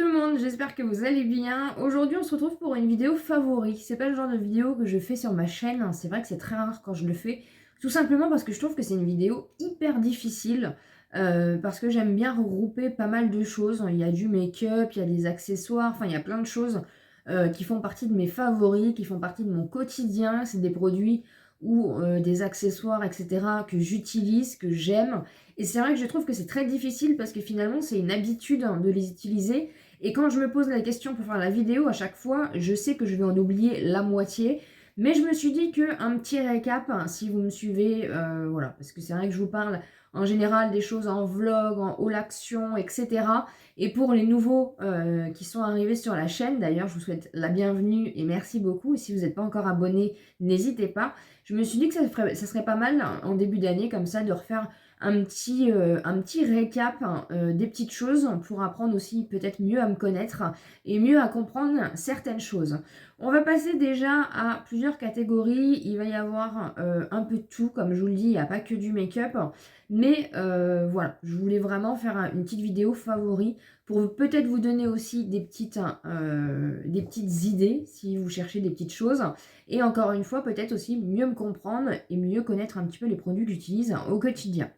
tout le monde, j'espère que vous allez bien. Aujourd'hui on se retrouve pour une vidéo favori. C'est pas le genre de vidéo que je fais sur ma chaîne, hein. C'est vrai que c'est très rare quand je le fais. Tout simplement parce que je trouve que c'est une vidéo hyper difficile. Parce que j'aime bien regrouper pas mal de choses. Il y a du make-up, il y a des accessoires, enfin il y a plein de choses qui font partie de mes favoris, qui font partie de mon quotidien. C'est des produits ou des accessoires, etc. que j'utilise, que j'aime. Et c'est vrai que je trouve que c'est très difficile parce que finalement c'est une habitude de les utiliser. Et quand je me pose la question pour faire la vidéo, à chaque fois, je sais que je vais en oublier la moitié. Mais je me suis dit qu'un petit récap, hein, si vous me suivez, voilà, parce que c'est vrai que je vous parle en général des choses en vlog, en haul action, etc. Et pour les nouveaux qui sont arrivés sur la chaîne, d'ailleurs, je vous souhaite la bienvenue et merci beaucoup. Et si vous n'êtes pas encore abonné, n'hésitez pas. Je me suis dit que ça serait pas mal en début d'année comme ça de refaire un petit récap, hein, des petites choses pour apprendre aussi peut-être mieux à me connaître et mieux à comprendre certaines choses. On va passer déjà à plusieurs catégories. Il va y avoir un peu de tout, comme je vous le dis, il n'y a pas que du make-up. Mais voilà, je voulais vraiment faire une petite vidéo favori pour peut-être vous donner aussi des petites idées si vous cherchez des petites choses. Et encore une fois, peut-être aussi mieux me comprendre et mieux connaître un petit peu les produits que j'utilise au quotidien.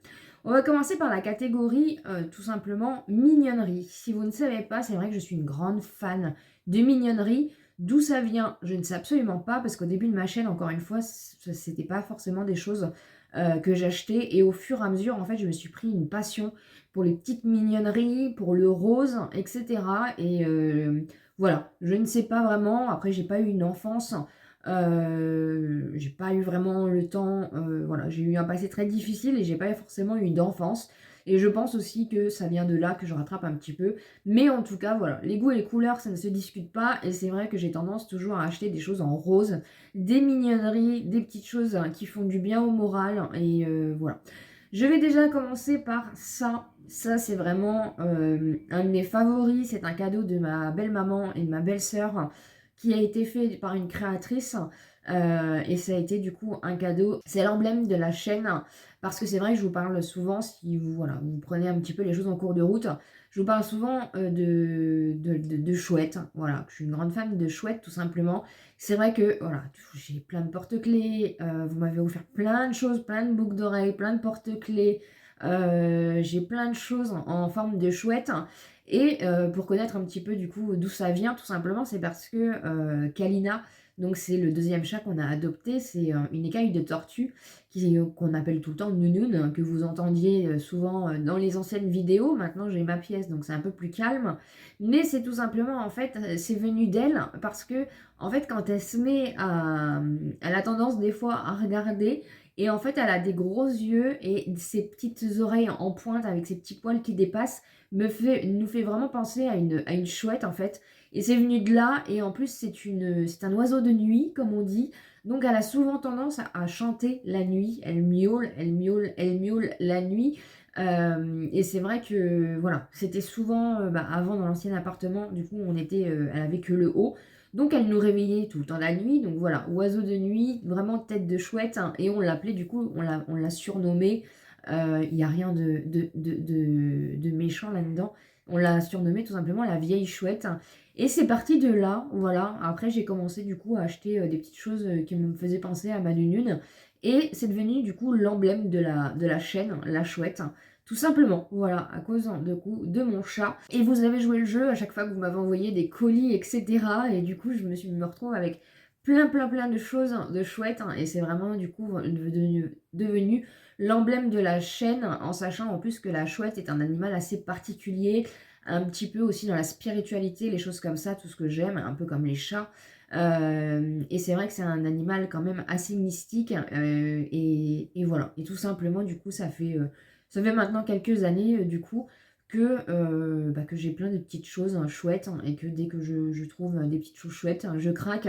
On va commencer par la catégorie tout simplement mignonnerie. Si vous ne savez pas, c'est vrai que je suis une grande fan de mignonnerie. D'où ça vient, je ne sais absolument pas, parce qu'au début de ma chaîne, encore une fois, c'était pas forcément des choses que j'achetais. Et au fur et à mesure, en fait, je me suis pris une passion pour les petites mignonneries, pour le rose, etc. Et voilà, je ne sais pas vraiment. Après, j'ai pas eu une enfance. J'ai pas eu vraiment le temps, voilà, j'ai eu un passé très difficile et j'ai pas forcément eu d'enfance. Et je pense aussi que ça vient de là que je rattrape un petit peu. Mais en tout cas, voilà, les goûts et les couleurs, ça ne se discute pas. Et c'est vrai que j'ai tendance toujours à acheter des choses en rose, des mignonneries, des petites choses hein, qui font du bien au moral. Et voilà. Je vais déjà commencer par ça. Ça, c'est vraiment un de mes favoris. C'est un cadeau de ma belle-maman et de ma belle-sœur qui a été fait par une créatrice. Et ça a été du coup un cadeau. C'est l'emblème de la chaîne. Parce que c'est vrai que je vous parle souvent, si vous, voilà, vous prenez un petit peu les choses en cours de route, je vous parle souvent de chouettes. Voilà, je suis une grande fan de chouettes tout simplement. C'est vrai que voilà, j'ai plein de porte-clés, vous m'avez offert plein de choses, plein de boucles d'oreilles, plein de porte-clés, j'ai plein de choses en forme de chouette. Et pour connaître un petit peu du coup d'où ça vient, tout simplement, c'est parce que Kalina, donc c'est le deuxième chat qu'on a adopté, c'est une écaille de tortue qu'on appelle tout le temps Nounoun, hein, que vous entendiez souvent dans les anciennes vidéos. Maintenant j'ai ma pièce, donc c'est un peu plus calme. Mais c'est tout simplement, en fait, c'est venu d'elle parce que, en fait, quand elle se met à... Elle a tendance des fois à regarder et en fait, elle a des gros yeux et ses petites oreilles en pointe avec ses petits poils qui dépassent nous fait vraiment penser à une chouette en fait. Et c'est venu de là, et en plus c'est un oiseau de nuit, comme on dit. Donc elle a souvent tendance à chanter la nuit. Elle miaule, elle miaule, elle miaule la nuit. Et c'est vrai que voilà, c'était souvent avant dans l'ancien appartement, du coup elle avait que le haut. Donc elle nous réveillait tout le temps la nuit. Donc voilà, oiseau de nuit, vraiment tête de chouette, hein. Et on l'appelait du coup, on l'a surnommé. Il n'y a rien de méchant là-dedans. On l'a surnommée tout simplement la vieille chouette. Et c'est parti de là, voilà. Après, j'ai commencé du coup à acheter des petites choses qui me faisaient penser à ma nunune. Et c'est devenu du coup l'emblème de la chaîne, la chouette. Tout simplement, voilà, à cause de mon chat. Et vous avez joué le jeu à chaque fois que vous m'avez envoyé des colis, etc. Et du coup, me retrouve avec plein de choses de chouettes. Et c'est vraiment du coup devenu l'emblème de la chaîne, en sachant en plus que la chouette est un animal assez particulier, un petit peu aussi dans la spiritualité, les choses comme ça, tout ce que j'aime, un peu comme les chats. Et c'est vrai que c'est un animal quand même assez mystique, et voilà. Et tout simplement, du coup, ça fait maintenant quelques années, du coup, que j'ai plein de petites choses hein, chouettes, hein, et que dès que je trouve des petites choses chouettes, hein, je craque.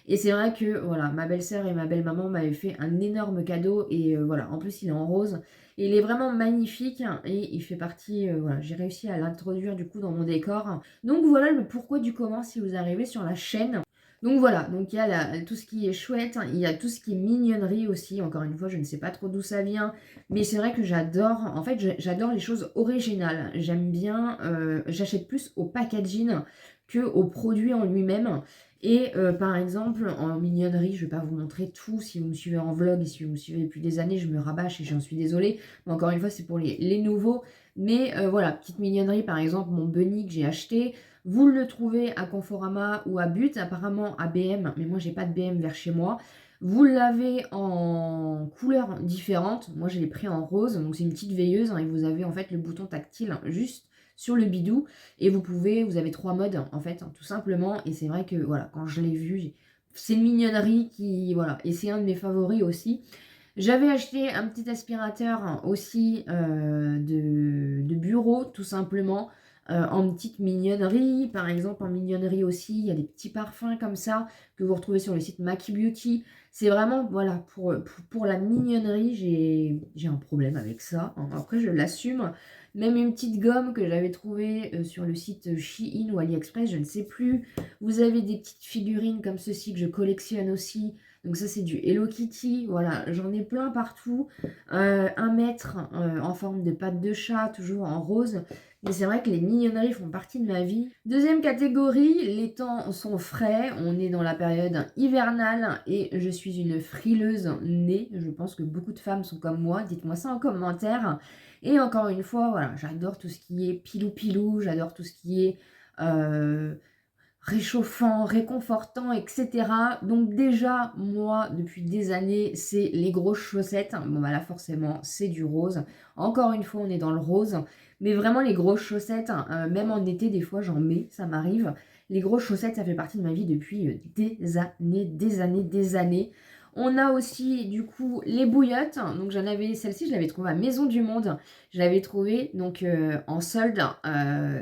Et c'est vrai que voilà, ma belle-sœur et ma belle-maman m'avaient fait un énorme cadeau et voilà, en plus il est en rose. Et il est vraiment magnifique hein, et il fait partie, voilà, j'ai réussi à l'introduire du coup dans mon décor. Donc voilà le pourquoi du comment si vous arrivez sur la chaîne. Donc voilà, donc il y a tout ce qui est chouette, il y a tout ce qui est mignonnerie aussi. Encore une fois, je ne sais pas trop d'où ça vient, mais c'est vrai que j'adore, en fait, j'adore les choses originales. J'aime bien, j'achète plus au packaging que au produit en lui-même. Et par exemple, en mignonnerie, je ne vais pas vous montrer tout. Si vous me suivez en vlog et si vous me suivez depuis des années, je me rabâche et j'en suis désolée. Mais encore une fois, c'est pour les nouveaux. Mais voilà, petite mignonnerie, par exemple, mon bunny que j'ai acheté. Vous le trouvez à Conforama ou à But, apparemment à BM, mais moi j'ai pas de BM vers chez moi. Vous l'avez en couleurs différentes. Moi je l'ai pris en rose, donc c'est une petite veilleuse et vous avez en fait le bouton tactile juste sur le bidou et vous avez 3 modes en fait, tout simplement. Et c'est vrai que voilà, quand je l'ai vu, c'est une mignonnerie qui voilà, et c'est un de mes favoris aussi. J'avais acheté un petit aspirateur aussi de bureau, tout simplement, en petite mignonnerie. Par exemple, en mignonnerie aussi, il y a des petits parfums comme ça que vous retrouvez sur le site Maki Beauty. C'est vraiment, voilà, pour la mignonnerie, j'ai un problème avec ça, hein. Après, je l'assume. Même une petite gomme que j'avais trouvée sur le site Shein ou AliExpress, je ne sais plus. Vous avez des petites figurines comme ceci que je collectionne aussi. Donc ça, c'est du Hello Kitty. Voilà, j'en ai plein partout. 1 mètre en forme de patte de chat, toujours en rose. Mais c'est vrai que les mignonneries font partie de ma vie. Deuxième catégorie, les temps sont frais. On est dans la période hivernale et je suis une frileuse née. Je pense que beaucoup de femmes sont comme moi. Dites-moi ça en commentaire. Et encore une fois, voilà, j'adore tout ce qui est pilou-pilou. J'adore tout ce qui est réchauffant, réconfortant, etc. Donc déjà, moi, depuis des années, c'est les grosses chaussettes. Bon, bah là, forcément, c'est du rose. Encore une fois, on est dans le rose. Mais vraiment, les grosses chaussettes, même en été, des fois, j'en mets, ça m'arrive. Les grosses chaussettes, ça fait partie de ma vie depuis des années, des années, des années. On a aussi, du coup, les bouillottes. Donc, celle-ci, je l'avais trouvée à Maison du Monde. Je l'avais trouvée, donc, en solde.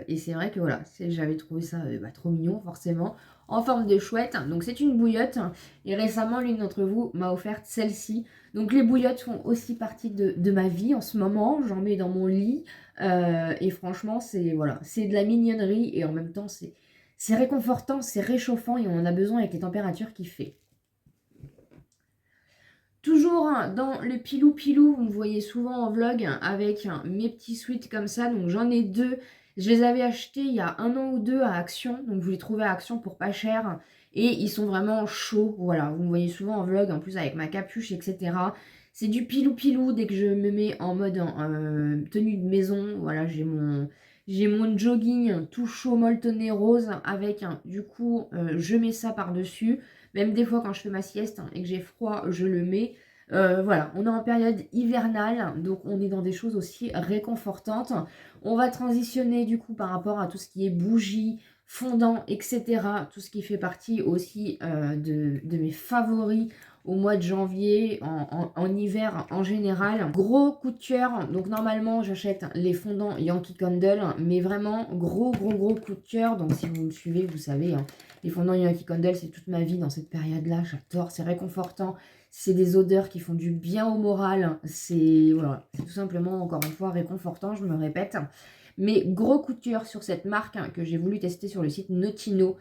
Et c'est vrai que, voilà, j'avais trouvé ça trop mignon, forcément, en forme de chouette. Donc, c'est une bouillotte. Et récemment, l'une d'entre vous m'a offert celle-ci. Donc, les bouillottes font aussi partie de ma vie en ce moment. J'en mets dans mon lit. Et franchement, voilà, c'est de la mignonnerie. Et en même temps, c'est réconfortant, c'est réchauffant. Et on en a besoin avec les températures qu'il fait. Toujours dans le pilou-pilou, vous me voyez souvent en vlog avec mes petits sweats comme ça. Donc j'en ai 2. Je les avais achetés il y a 1 an ou 2 à Action. Donc vous les trouvez à Action pour pas cher. Et ils sont vraiment chauds. Voilà, vous me voyez souvent en vlog, en plus avec ma capuche, etc. C'est du pilou-pilou dès que je me mets en mode tenue de maison. Voilà, j'ai mon jogging tout chaud molletonné rose avec, du coup, je mets ça par-dessus. Même des fois quand je fais ma sieste et que j'ai froid, je le mets. Voilà, on est en période hivernale, donc on est dans des choses aussi réconfortantes. On va transitionner du coup par rapport à tout ce qui est bougies, fondant, etc. Tout ce qui fait partie aussi de mes favoris au mois de janvier, en hiver en général. Gros coup de cœur, donc normalement j'achète les fondants Yankee Candle, mais vraiment gros coup de cœur. Donc si vous me suivez, vous savez, hein, les fondants Yankee Candle, c'est toute ma vie dans cette période-là. J'adore, c'est réconfortant. C'est des odeurs qui font du bien au moral. C'est voilà, tout simplement, encore une fois, réconfortant, je me répète. Mais gros coup de cœur sur cette marque que j'ai voulu tester sur le site Notino.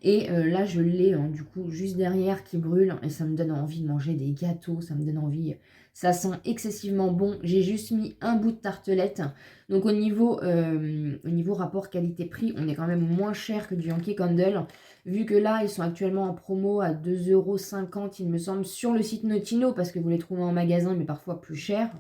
Et là, je l'ai du coup juste derrière qui brûle. Et ça me donne envie de manger des gâteaux. Ça me donne envie. Ça sent excessivement bon. J'ai juste mis un bout de tartelette. Donc au niveau rapport qualité-prix, on est quand même moins cher que du Yankee Candle. Vu que là, ils sont actuellement en promo à 2,50 €, il me semble, sur le site Notino. Parce que vous les trouvez en magasin, mais parfois plus cher.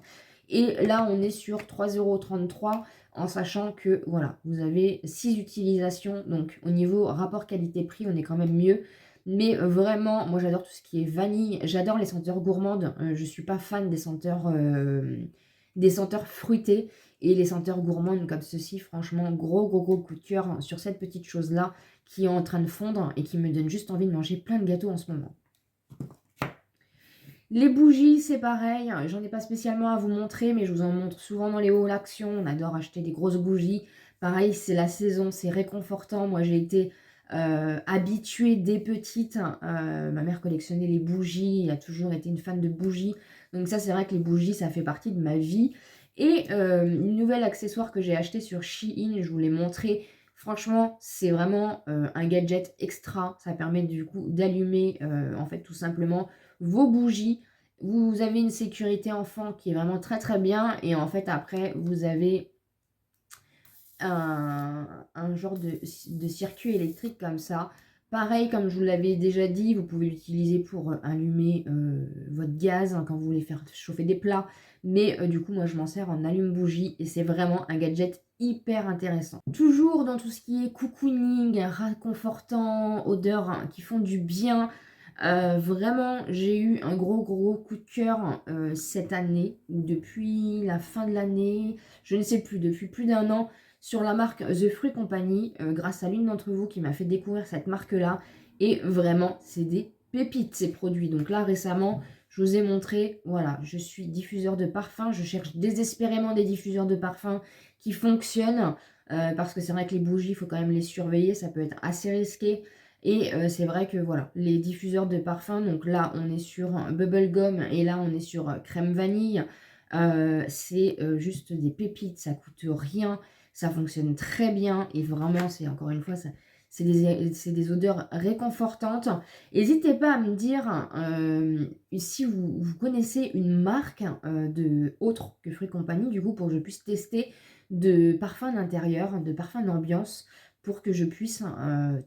Et là, on est sur 3,33 € en sachant que, voilà, vous avez 6 utilisations. Donc, au niveau rapport qualité-prix, on est quand même mieux. Mais vraiment, moi, j'adore tout ce qui est vanille. J'adore les senteurs gourmandes. Je ne suis pas fan des senteurs fruitées. Et les senteurs gourmandes comme ceci, franchement, gros coup de cœur sur cette petite chose-là qui est en train de fondre et qui me donne juste envie de manger plein de gâteaux en ce moment. Les bougies, c'est pareil, j'en ai pas spécialement à vous montrer, mais je vous en montre souvent dans les hauts actions. On adore acheter des grosses bougies. Pareil, c'est la saison, c'est réconfortant. Moi, j'ai été habituée dès petite. Ma mère collectionnait les bougies, elle a toujours été une fan de bougies. Donc ça, c'est vrai que les bougies, ça fait partie de ma vie. Et une nouvelle accessoire que j'ai acheté sur Shein, je vous l'ai montré. Franchement, c'est vraiment un gadget extra. Ça permet du coup d'allumer en fait tout simplement vos bougies. Vous avez une sécurité enfant qui est vraiment très très bien. Et en fait après, vous avez un genre de circuit électrique comme ça. Pareil, comme je vous l'avais déjà dit, vous pouvez l'utiliser pour allumer votre gaz hein, quand vous voulez faire chauffer des plats. Mais du coup, moi, je m'en sers en allume-bougie et c'est vraiment un gadget hyper intéressant. Toujours dans tout ce qui est cocooning, réconfortant, odeurs hein, qui font du bien. Vraiment, j'ai eu un gros coup de cœur cette année, ou depuis la fin de l'année, je ne sais plus, depuis plus d'un an, sur la marque The Fruit Company, grâce à l'une d'entre vous qui m'a fait découvrir cette marque-là. Et vraiment, c'est des pépites ces produits. Donc là, récemment, je vous ai montré, voilà, je suis diffuseur de parfums. Je cherche désespérément des diffuseurs de parfums qui fonctionnent. Parce que c'est vrai que les bougies, il faut quand même les surveiller. Ça peut être assez risqué. Et c'est vrai que voilà, les diffuseurs de parfums, donc là, on est sur Bubblegum et là, on est sur crème vanille. C'est juste des pépites, ça coûte rien. Ça fonctionne très bien et vraiment, c'est encore une fois, c'est des odeurs réconfortantes. N'hésitez pas à me dire si vous connaissez une marque autre que Fruit Company, du coup, pour que je puisse tester de parfums d'intérieur, de parfums d'ambiance, pour que je puisse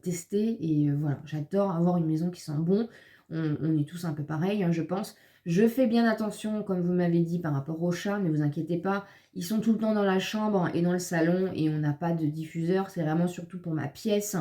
tester. Et voilà, j'adore avoir une maison qui sent bon. On est tous un peu pareil, hein, je pense. Je fais bien attention, comme vous m'avez dit, par rapport aux chats, ne vous inquiétez pas. Ils sont tout le temps dans la chambre et dans le salon et on n'a pas de diffuseur. C'est vraiment surtout pour ma pièce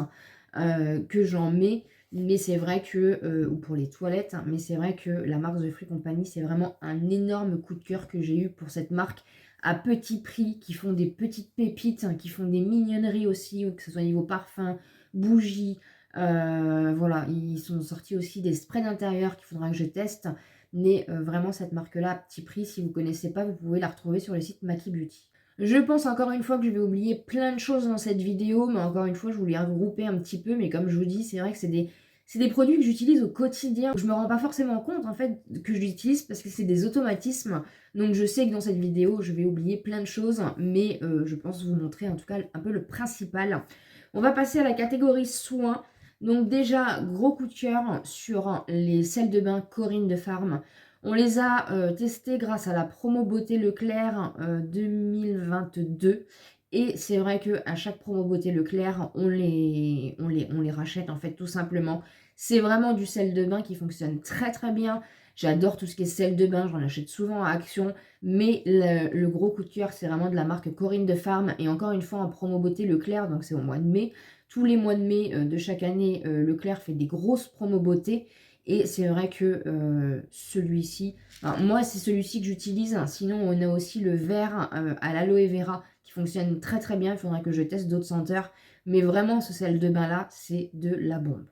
que j'en mets. Mais c'est vrai que, ou pour les toilettes, hein, mais c'est vrai que la marque The Free Company, c'est vraiment un énorme coup de cœur que j'ai eu pour cette marque à petit prix, qui font des petites pépites, hein, qui font des mignonneries aussi, que ce soit niveau parfum, bougies. Voilà, ils sont sortis aussi des sprays d'intérieur qu'il faudra que je teste. Mais vraiment, cette marque-là, à petit prix, si vous ne connaissez pas, vous pouvez la retrouver sur le site Maki Beauty. Je pense encore une fois que je vais oublier plein de choses dans cette vidéo, mais encore une fois, je voulais regrouper un petit peu. Mais comme je vous dis, c'est vrai que c'est des produits que j'utilise au quotidien. Je me rends pas forcément compte, en fait, que je l'utilise parce que c'est des automatismes. Donc je sais que dans cette vidéo, je vais oublier plein de choses, mais je pense vous montrer en tout cas un peu le principal. On va passer à la catégorie soins. Donc déjà, gros coup de cœur sur les sels de bain Corinne de Farm. On les a testés grâce à la promo Beauté Leclerc 2022. Et c'est vrai qu'à chaque promo Beauté Leclerc, on les rachète en fait tout simplement. C'est vraiment du sel de bain qui fonctionne très très bien. J'adore tout ce qui est sel de bain, j'en achète souvent à Action. Mais le gros coup de cœur, c'est vraiment de la marque Corinne de Farm. Et encore une fois, en promo Beauté Leclerc, donc c'est au mois de mai. Tous les mois de mai de chaque année, Leclerc fait des grosses promos beauté. Et c'est vrai que celui-ci, moi c'est celui-ci que j'utilise. Sinon on a aussi le vert à l'aloe vera qui fonctionne très très bien. Il faudra que je teste d'autres senteurs. Mais vraiment ce sel de bain là, c'est de la bombe.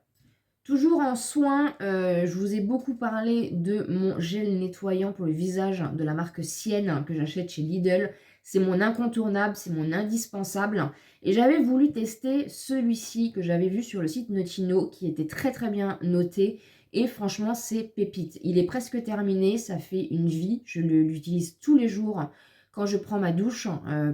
Toujours en soins, je vous ai beaucoup parlé de mon gel nettoyant pour le visage de la marque Sienne que j'achète chez Lidl. C'est mon incontournable, c'est mon indispensable. Et j'avais voulu tester celui-ci que j'avais vu sur le site Notino qui était très très bien noté. Et franchement, c'est pépite. Il est presque terminé, ça fait une vie. Je l'utilise tous les jours quand je prends ma douche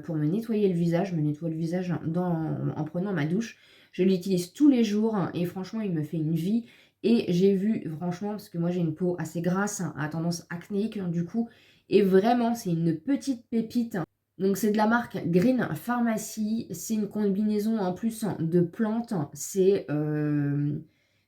pour me nettoyer le visage. Je me nettoie le visage en prenant ma douche. Je l'utilise tous les jours et franchement, il me fait une vie. Et j'ai vu, franchement, parce que moi j'ai une peau assez grasse, à tendance acnéique du coup, et vraiment, c'est une petite pépite. Donc c'est de la marque Green Pharmacy. C'est une combinaison en plus de plantes. C'est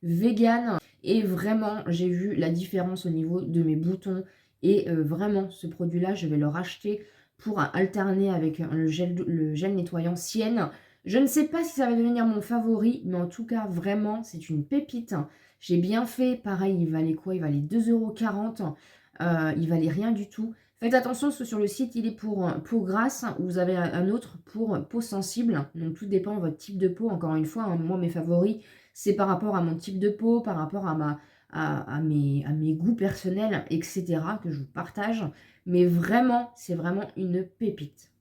vegan. Et vraiment, j'ai vu la différence au niveau de mes boutons. Et vraiment, ce produit-là, je vais le racheter pour alterner avec le gel nettoyant Sienne. Je ne sais pas si ça va devenir mon favori, mais en tout cas, vraiment, c'est une pépite. J'ai bien fait. Pareil, il valait quoi? Il valait 2,40 €. Il valait rien du tout. Faites attention parce que sur le site, il est pour peau grasse. Vous avez un autre pour peau sensible. Donc, tout dépend de votre type de peau. Encore une fois, hein, moi, mes favoris, c'est par rapport à mon type de peau, par rapport à mes goûts personnels, etc. que je vous partage. Mais vraiment, c'est vraiment une pépite.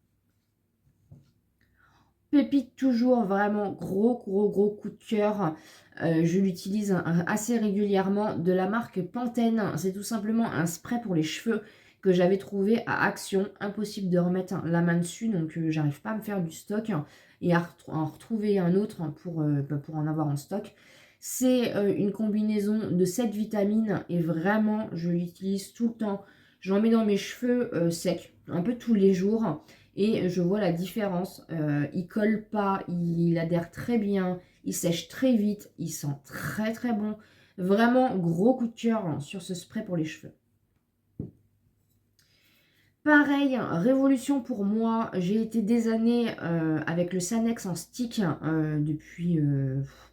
Pépite toujours, vraiment gros coup de cœur. Je l'utilise assez régulièrement de la marque Pantene. C'est tout simplement un spray pour les cheveux que j'avais trouvé à Action. Impossible de remettre la main dessus, donc j'arrive pas à me faire du stock. et à en retrouver un autre pour en avoir en stock. C'est une combinaison de 7 vitamines et vraiment, je l'utilise tout le temps. J'en mets dans mes cheveux secs, un peu tous les jours, et je vois la différence. Il colle pas, il adhère très bien, il sèche très vite, il sent très très bon. Vraiment, gros coup de cœur sur ce spray pour les cheveux. Pareil, révolution pour moi. J'ai été des années avec le Sanex en stick depuis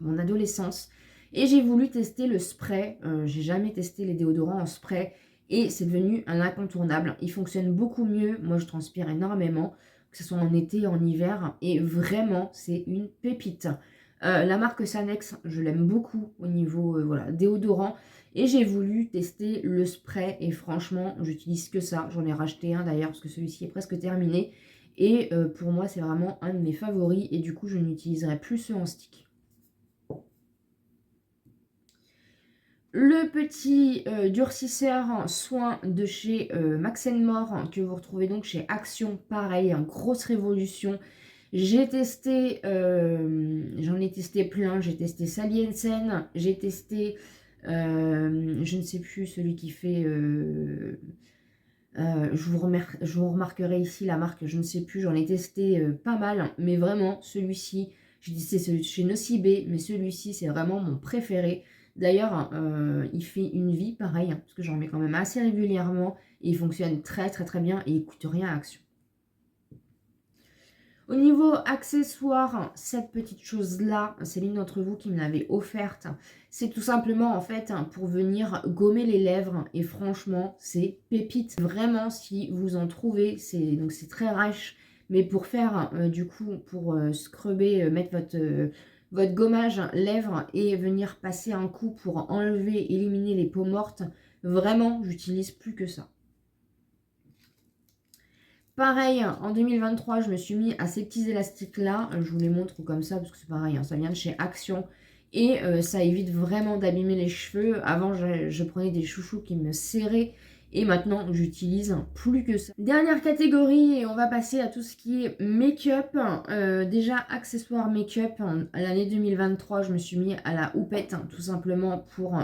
mon adolescence. Et j'ai voulu tester le spray. J'ai jamais testé les déodorants en spray. Et c'est devenu un incontournable. Il fonctionne beaucoup mieux. Moi, je transpire énormément, que ce soit en été, en hiver. Et vraiment, c'est une pépite. La marque Sanex, je l'aime beaucoup au niveau voilà, déodorant. Et j'ai voulu tester le spray et franchement, j'utilise que ça. J'en ai racheté un d'ailleurs parce que celui-ci est presque terminé. Et pour moi, c'est vraiment un de mes favoris et du coup, je n'utiliserai plus ceux en stick. Le petit durcisseur soin de chez Max More que vous retrouvez donc chez Action. Pareil, une grosse révolution. J'ai testé, j'en ai testé plein. J'ai testé Sally Hansen, j'ai testé... je ne sais plus, celui qui fait... je vous remarquerai ici la marque, je ne sais plus, j'en ai testé pas mal, mais vraiment, celui-ci, j'ai testé celui de chez Nocibé, mais celui-ci, c'est vraiment mon préféré. D'ailleurs, il fait une vie pareil, parce que j'en mets quand même assez régulièrement, et il fonctionne très très très bien, et il coûte rien à Action. Au niveau accessoires, cette petite chose-là, c'est l'une d'entre vous qui me l'avait offerte. C'est tout simplement en fait pour venir gommer les lèvres et franchement, c'est pépite. Vraiment, si vous en trouvez, c'est très rach, mais pour faire du coup, pour scrubber, mettre votre gommage lèvres et venir passer un coup pour enlever, éliminer les peaux mortes, vraiment, j'utilise plus que ça. Pareil, en 2023, je me suis mis à ces petits élastiques-là. Je vous les montre comme ça, parce que c'est pareil, ça vient de chez Action. Et ça évite vraiment d'abîmer les cheveux. Avant, je prenais des chouchous qui me serraient. Et maintenant, j'utilise plus que ça. Dernière catégorie, et on va passer à tout ce qui est make-up. Déjà, accessoires make-up. À l'année 2023, je me suis mis à la houppette, tout simplement pour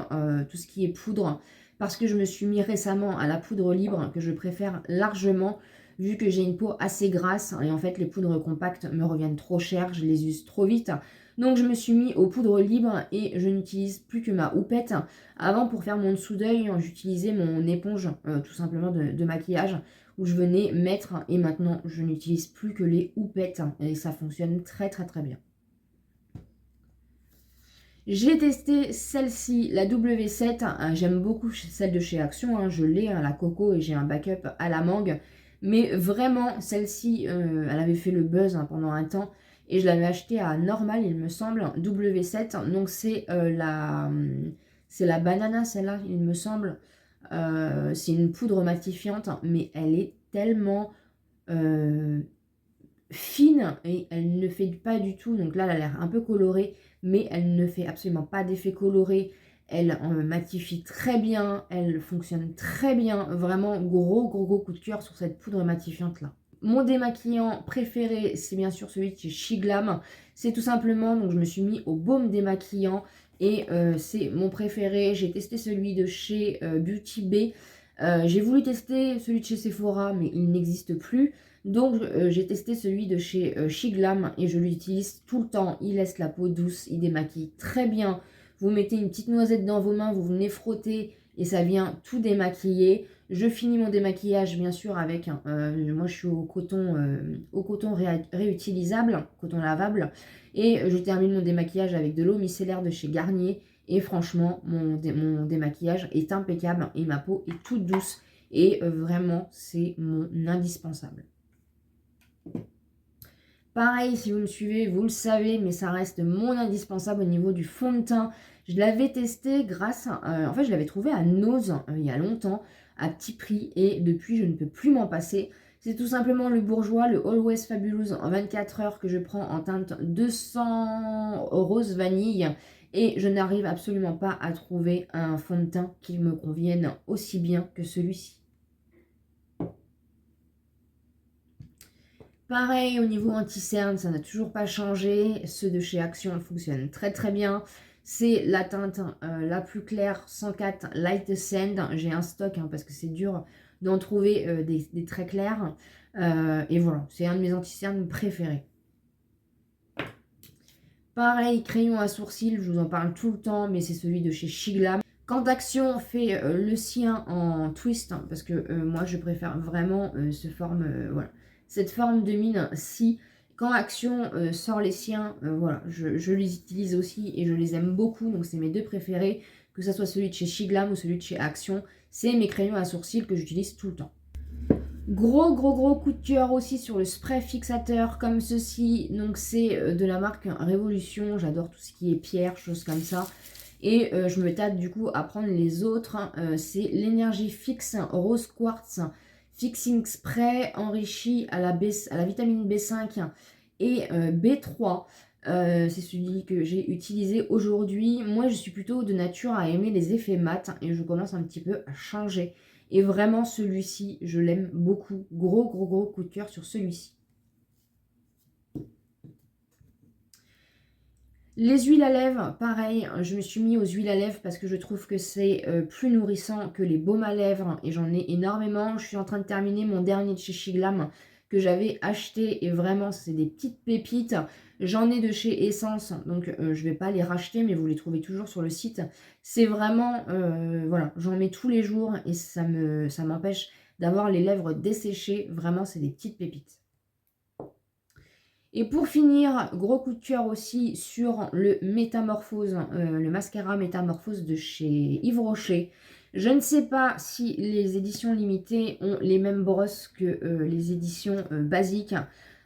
tout ce qui est poudre. Parce que je me suis mis récemment à la poudre libre, que je préfère largement, vu que j'ai une peau assez grasse et en fait les poudres compactes me reviennent trop cher, je les use trop vite. Donc je me suis mis aux poudres libres et je n'utilise plus que ma houppette. Avant, pour faire mon dessous d'œil, j'utilisais mon éponge tout simplement de maquillage où je venais mettre, et maintenant je n'utilise plus que les houppettes et ça fonctionne très très très bien. J'ai testé celle-ci, la W7, j'aime beaucoup celle de chez Action, je l'ai, la coco, et j'ai un backup à la mangue. Mais vraiment, celle-ci, elle avait fait le buzz pendant un temps. Et je l'avais achetée à Normal, il me semble, W7. Donc c'est la banana, celle-là, il me semble. C'est une poudre matifiante, mais elle est tellement fine et elle ne fait pas du tout. Donc là, elle a l'air un peu colorée, mais elle ne fait absolument pas d'effet coloré. Elle matifie très bien, elle fonctionne très bien. Vraiment, gros coup de cœur sur cette poudre matifiante là. Mon démaquillant préféré, c'est bien sûr celui de chez Shiglam. C'est tout simplement, donc je me suis mis au baume démaquillant et c'est mon préféré. J'ai testé celui de chez Beauty Bay. J'ai voulu tester celui de chez Sephora, mais il n'existe plus. Donc j'ai testé celui de chez Shiglam et je l'utilise tout le temps. Il laisse la peau douce, il démaquille très bien. Vous mettez une petite noisette dans vos mains, vous venez frotter et ça vient tout démaquiller. Je finis mon démaquillage bien sûr avec, moi je suis au coton réutilisable, coton lavable. Et je termine mon démaquillage avec de l'eau micellaire de chez Garnier. Et franchement, mon démaquillage est impeccable et ma peau est toute douce. Et vraiment, c'est mon indispensable. Pareil, si vous me suivez, vous le savez, mais ça reste mon indispensable au niveau du fond de teint. Je l'avais testé grâce, en fait, je l'avais trouvé à Nose il y a longtemps, à petit prix, et depuis, je ne peux plus m'en passer. C'est tout simplement le Bourjois, le Always Fabulous en 24 heures que je prends en teinte 200 rose vanille. Et je n'arrive absolument pas à trouver un fond de teint qui me convienne aussi bien que celui-ci. Pareil, au niveau anti-cerne, ça n'a toujours pas changé. Ceux de chez Action fonctionnent très très bien. C'est la teinte la plus claire, 104 Light Sand. J'ai un stock parce que c'est dur d'en trouver des très clairs. Et voilà, c'est un de mes anti-cernes préférés. Pareil, crayon à sourcils, je vous en parle tout le temps, mais c'est celui de chez Shiglam. Quand Action fait le sien en twist, parce que moi je préfère vraiment voilà, cette forme de mine-ci. Quand Action sort les siens, voilà, je les utilise aussi et je les aime beaucoup, donc c'est mes deux préférés, que ce soit celui de chez Shiglam ou celui de chez Action. C'est mes crayons à sourcils que j'utilise tout le temps. Gros coup de cœur aussi sur le spray fixateur comme ceci. Donc c'est de la marque Révolution. J'adore tout ce qui est pierre, choses comme ça. Et je me tâte du coup à prendre les autres. C'est l'Énergie Fix Rose Quartz Fixing Spray enrichi à la vitamine B5 et B3. C'est celui que j'ai utilisé aujourd'hui. Moi je suis plutôt de nature à aimer les effets mat et je commence un petit peu à changer. Et vraiment, celui-ci, je l'aime beaucoup. Gros coup de cœur sur celui-ci. Les huiles à lèvres, pareil, je me suis mis aux huiles à lèvres parce que je trouve que c'est plus nourrissant que les baumes à lèvres. Et j'en ai énormément. Je suis en train de terminer mon dernier de chez Shiglam que j'avais acheté. Et vraiment, c'est des petites pépites. J'en ai de chez Essence, donc je ne vais pas les racheter, mais vous les trouvez toujours sur le site. C'est vraiment, voilà, j'en mets tous les jours et ça m'empêche d'avoir les lèvres desséchées. Vraiment, c'est des petites pépites. Et pour finir, gros coup de cœur aussi sur le Métamorphose, le mascara Métamorphose de chez Yves Rocher. Je ne sais pas si les éditions limitées ont les mêmes brosses que les éditions basiques.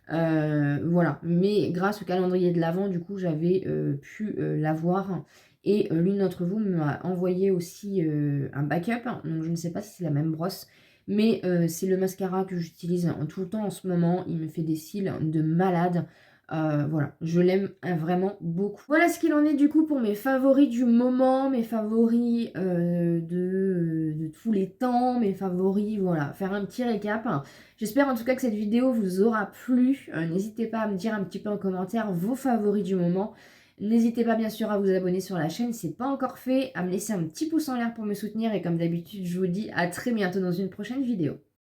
Voilà, mais grâce au calendrier de l'Avent, du coup, j'avais pu l'avoir. Et l'une d'entre vous m'a envoyé aussi un backup, donc je ne sais pas si c'est la même brosse. Mais c'est le mascara que j'utilise tout le temps en ce moment. Il me fait des cils de malade. Voilà, je l'aime vraiment beaucoup. Voilà ce qu'il en est du coup pour mes favoris du moment, mes favoris de tous les temps, mes favoris, voilà, faire un petit récap. J'espère en tout cas que cette vidéo vous aura plu. N'hésitez pas à me dire un petit peu en commentaire vos favoris du moment. N'hésitez pas bien sûr à vous abonner sur la chaîne si ce n'est pas encore fait, à me laisser un petit pouce en l'air pour me soutenir et comme d'habitude je vous dis à très bientôt dans une prochaine vidéo.